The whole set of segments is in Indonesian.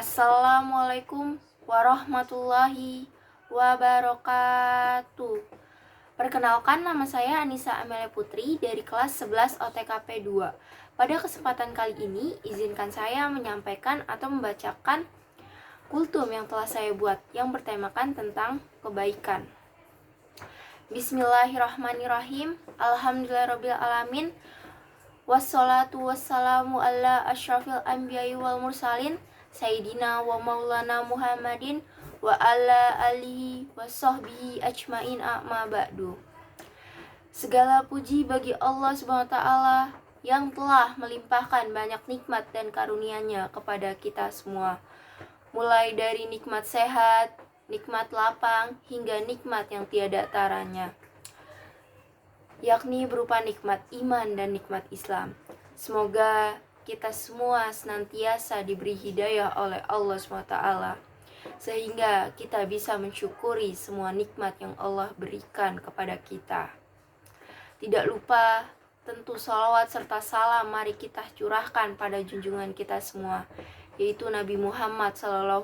Assalamualaikum warahmatullahi wabarakatuh. Perkenalkan, nama saya Anissa Amelia Putri dari kelas 11 OTKP 2. Pada kesempatan kali ini, izinkan saya menyampaikan atau membacakan kultum yang telah saya buat yang bertemakan tentang kebaikan. Bismillahirrahmanirrahim. Alhamdulillahirabbil alamin. Wassalatu wassalamu ala asyrafil anbiya'i wal mursalin Sayyidina wa maulana Muhammadin wa ala alihi wa sahbihi ajmain a'ma ba'du. Segala puji bagi Allah SWT yang telah melimpahkan banyak nikmat dan karunia-Nya kepada kita semua. Mulai dari nikmat sehat, nikmat lapang, hingga nikmat yang tiada taranya, yakni berupa nikmat iman dan nikmat Islam. Semoga kita semua senantiasa diberi hidayah oleh Allah SWT, sehingga kita bisa mensyukuri semua nikmat yang Allah berikan kepada kita. Tidak lupa, tentu salawat serta salam mari kita curahkan pada junjungan kita semua, yaitu Nabi Muhammad SAW,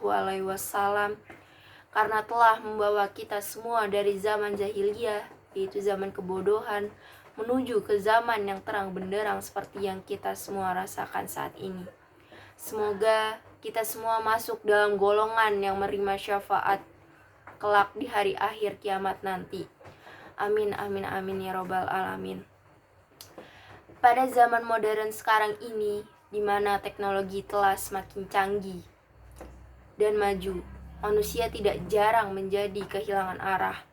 karena telah membawa kita semua dari zaman jahiliyah, yaitu zaman kebodohan, menuju ke zaman yang terang benderang seperti yang kita semua rasakan saat ini. Semoga kita semua masuk dalam golongan yang menerima syafaat kelak di hari akhir kiamat nanti. Amin, amin, amin ya robbal alamin. Pada zaman modern sekarang ini, di mana teknologi telah semakin canggih dan maju, manusia tidak jarang menjadi kehilangan arah.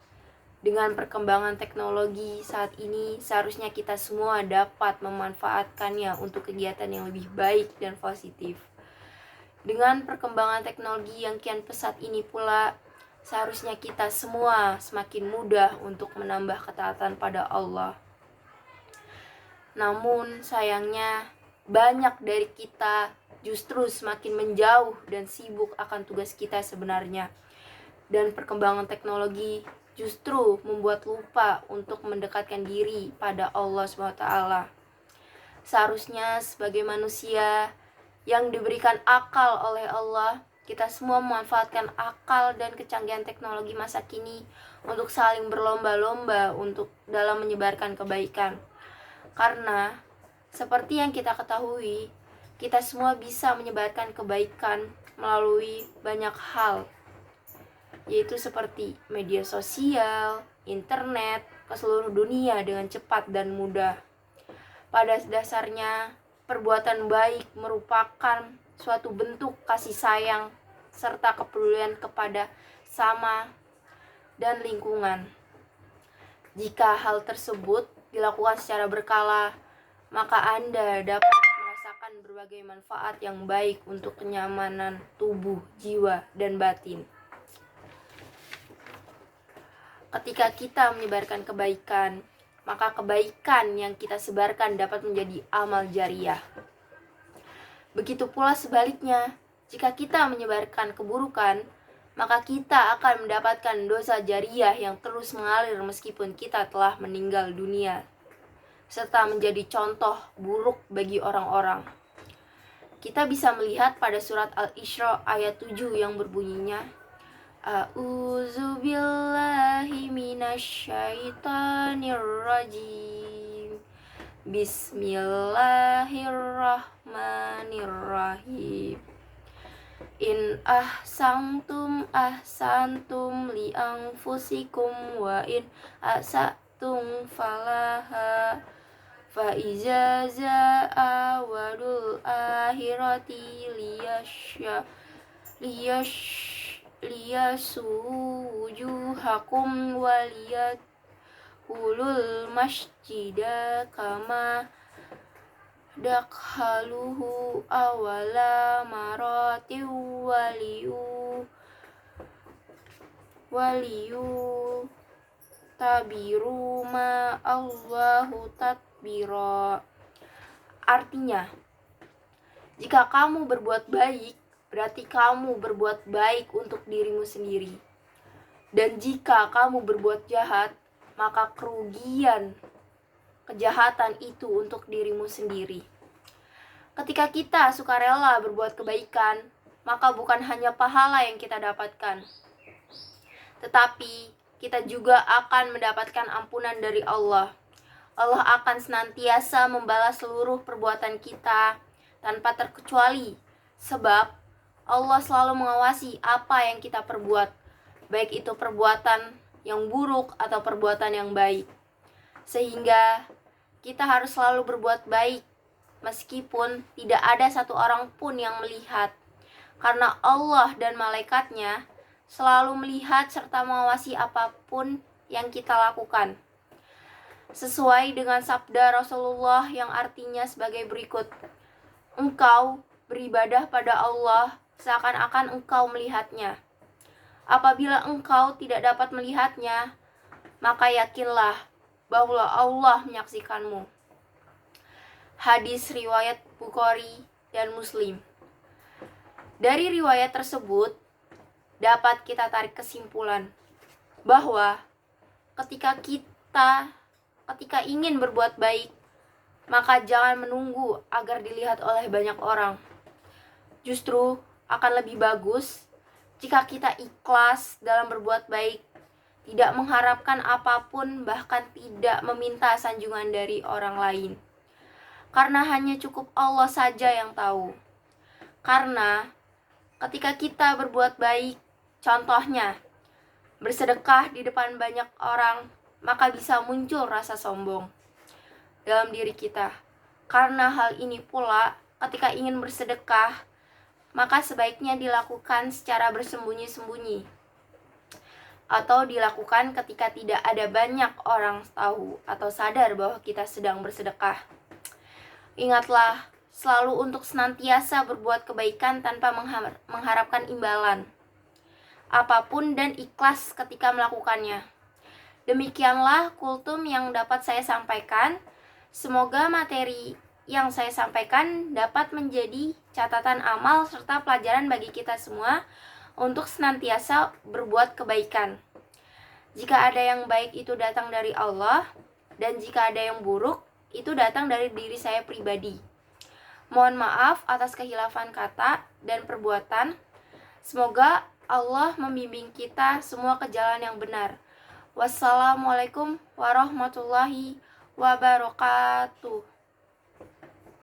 Dengan perkembangan teknologi saat ini, seharusnya kita semua dapat memanfaatkannya untuk kegiatan yang lebih baik dan positif. Dengan perkembangan teknologi yang kian pesat ini pula, seharusnya kita semua semakin mudah untuk menambah ketaatan pada Allah. Namun sayangnya, banyak dari kita justru semakin menjauh dan sibuk akan tugas kita sebenarnya. Dan perkembangan teknologi justru membuat lupa untuk mendekatkan diri pada Allah SWT. Seharusnya sebagai manusia yang diberikan akal oleh Allah, kita semua memanfaatkan akal dan kecanggihan teknologi masa kini untuk saling berlomba-lomba untuk dalam menyebarkan kebaikan. Karena seperti yang kita ketahui, kita semua bisa menyebarkan kebaikan melalui banyak hal, yaitu seperti media sosial, internet, ke seluruh dunia dengan cepat dan mudah. Pada dasarnya, perbuatan baik merupakan suatu bentuk kasih sayang serta kepedulian kepada sama dan lingkungan. Jika hal tersebut dilakukan secara berkala, maka Anda dapat merasakan berbagai manfaat yang baik untuk kenyamanan tubuh, jiwa, dan batin. Ketika kita menyebarkan kebaikan, maka kebaikan yang kita sebarkan dapat menjadi amal jariah. Begitu pula sebaliknya, jika kita menyebarkan keburukan, maka kita akan mendapatkan dosa jariah yang terus mengalir meskipun kita telah meninggal dunia, serta menjadi contoh buruk bagi orang-orang. Kita bisa melihat pada surat Al-Isra ayat 7 yang berbunyinya, A'udzu billahi minasyaitonir rajim. Bismillahirrahmanirrahim. In ahsantum ahsantum li anfusikum wa in asatum falaha fa iza zaa wadul akhirati liyasujuhakum waliyadkhulul masjida kama dakhaluhu awala marati waliyu tabiru ma Allahu tatbira. Artinya, jika kamu berbuat baik, berarti kamu berbuat baik untuk dirimu sendiri. Dan jika kamu berbuat jahat, maka kerugian kejahatan itu untuk dirimu sendiri. Ketika kita sukarela berbuat kebaikan, maka bukan hanya pahala yang kita dapatkan, tetapi kita juga akan mendapatkan ampunan dari Allah. Allah akan senantiasa membalas seluruh perbuatan kita tanpa terkecuali, sebab Allah selalu mengawasi apa yang kita perbuat, baik itu perbuatan yang buruk atau perbuatan yang baik. Sehingga kita harus selalu berbuat baik, meskipun tidak ada satu orang pun yang melihat, karena Allah dan malaikatnya selalu melihat serta mengawasi apapun yang kita lakukan. Sesuai dengan sabda Rasulullah yang artinya sebagai berikut: engkau beribadah pada Allah seakan-akan engkau melihatnya. Apabila engkau tidak dapat melihatnya, maka yakinlah bahwa Allah menyaksikanmu. Hadis riwayat Bukhari dan Muslim. Dari riwayat tersebut dapat kita tarik kesimpulan bahwa ketika ingin berbuat baik, maka jangan menunggu agar dilihat oleh banyak orang. Justru akan lebih bagus jika kita ikhlas dalam berbuat baik, tidak mengharapkan apapun, bahkan tidak meminta sanjungan dari orang lain. Karena hanya cukup Allah saja yang tahu. Karena ketika kita berbuat baik, contohnya bersedekah di depan banyak orang, maka bisa muncul rasa sombong dalam diri kita. Karena hal ini pula, ketika ingin bersedekah, maka sebaiknya dilakukan secara bersembunyi-sembunyi, atau dilakukan ketika tidak ada banyak orang tahu atau sadar bahwa kita sedang bersedekah. Ingatlah selalu untuk senantiasa berbuat kebaikan tanpa mengharapkan imbalan apapun dan ikhlas ketika melakukannya. Demikianlah kultum yang dapat saya sampaikan. Semoga materi yang saya sampaikan dapat menjadi catatan amal serta pelajaran bagi kita semua untuk senantiasa berbuat kebaikan. Jika ada yang baik itu datang dari Allah, dan jika ada yang buruk itu datang dari diri saya pribadi. Mohon maaf atas kehilafan kata dan perbuatan. Semoga Allah membimbing kita semua ke jalan yang benar. Wassalamualaikum warahmatullahi wabarakatuh.